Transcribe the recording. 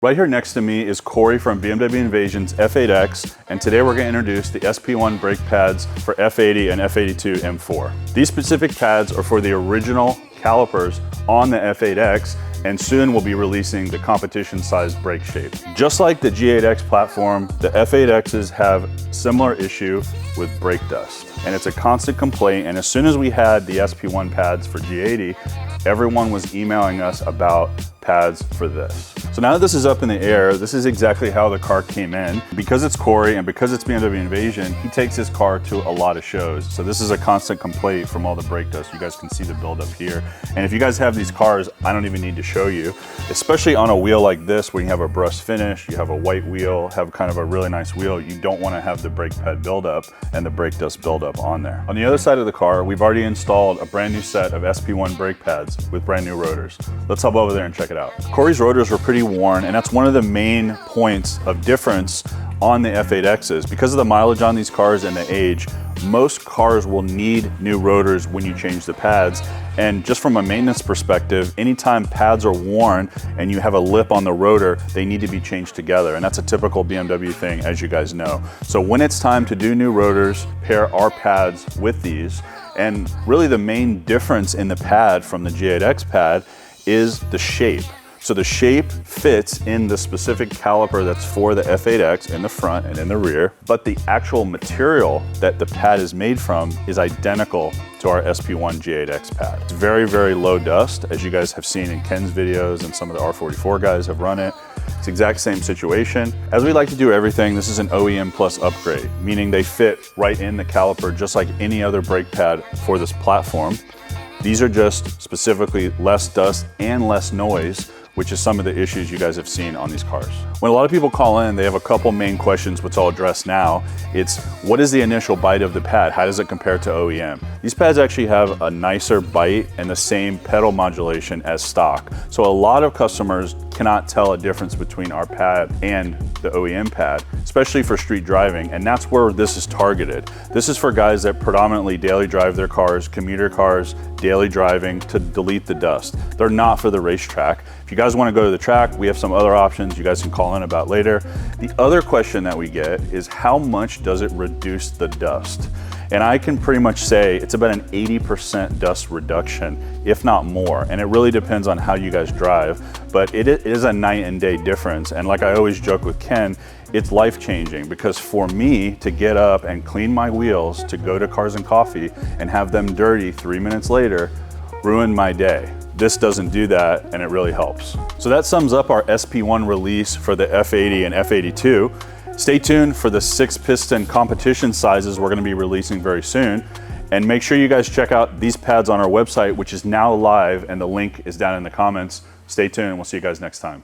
Right here next to me is Corey from BMW Invasion's F8X, and today we're going to introduce the SP1 brake pads for F80 and F82 M4. These specific pads are for the original calipers on the F8X, and soon we'll be releasing the competition-sized brake shape. Just like the G8X platform, the F8Xs have similar issue with brake dust, and it's a constant complaint. And as soon as we had the SP1 pads for G80, everyone was emailing us about pads for this. So now that this is up in the air, this is exactly how the car came in. Because it's Corey and because it's BMW Invasion, he takes his car to a lot of shows. So this is a constant complaint from all the brake dust. You guys can see the buildup here. And if you guys have these cars, I don't even need to show you, especially on a wheel like this, where you have a brushed finish, you have a white wheel, have kind of a really nice wheel, you don't want to have the brake pad buildup and the brake dust buildup on there. On the other side of the car, we've already installed a brand new set of SP1 brake pads with brand new rotors. Let's hop over there and check it out. Corey's rotors were pretty worn, and that's one of the main points of difference on the F8Xs. Because of the mileage on these cars and the age, most cars will need new rotors when you change the pads. And just from a maintenance perspective, anytime pads are worn and you have a lip on the rotor, they need to be changed together. And that's a typical BMW thing, as you guys know. So when it's time to do new rotors, pair our pads with these. And really the main difference in the pad from the G8X pad is the shape. So the shape fits in the specific caliper that's for the F8X in the front and in the rear, but the actual material that the pad is made from is identical to our SP1 G8X pad. It's very, very low dust, as you guys have seen in Ken's videos, and some of the R44 guys have run it. It's the exact same situation. As we like to do everything, this is an OEM plus upgrade, meaning they fit right in the caliper just like any other brake pad for this platform. These are just specifically less dust and less noise, which is some of the issues you guys have seen on these cars. When a lot of people call in, they have a couple main questions, which I'll address now. It's, what is the initial bite of the pad? How does it compare to OEM? These pads actually have a nicer bite and the same pedal modulation as stock. So a lot of customers cannot tell a difference between our pad and the OEM pad, especially for street driving, and that's where this is targeted. This is for guys that predominantly daily drive their cars, commuter cars, daily driving, to delete the dust. They're not for the racetrack. If you guys want to go to the track, we have some other options you guys can call in about later. The other question that we get is, how much does it reduce the dust? And I can pretty much say it's about an 80% dust reduction, if not more. And it really depends on how you guys drive, but it is a night and day difference. And like I always joke with Ken, it's life-changing, because for me to get up and clean my wheels to go to Cars and Coffee and have them dirty 3 minutes later ruined my day. This doesn't do that, and it really helps. So that sums up our SP1 release for the F80 and F82. Stay tuned for the 6-piston competition sizes we're gonna be releasing very soon. And make sure you guys check out these pads on our website, which is now live, and the link is down in the comments. Stay tuned, and we'll see you guys next time.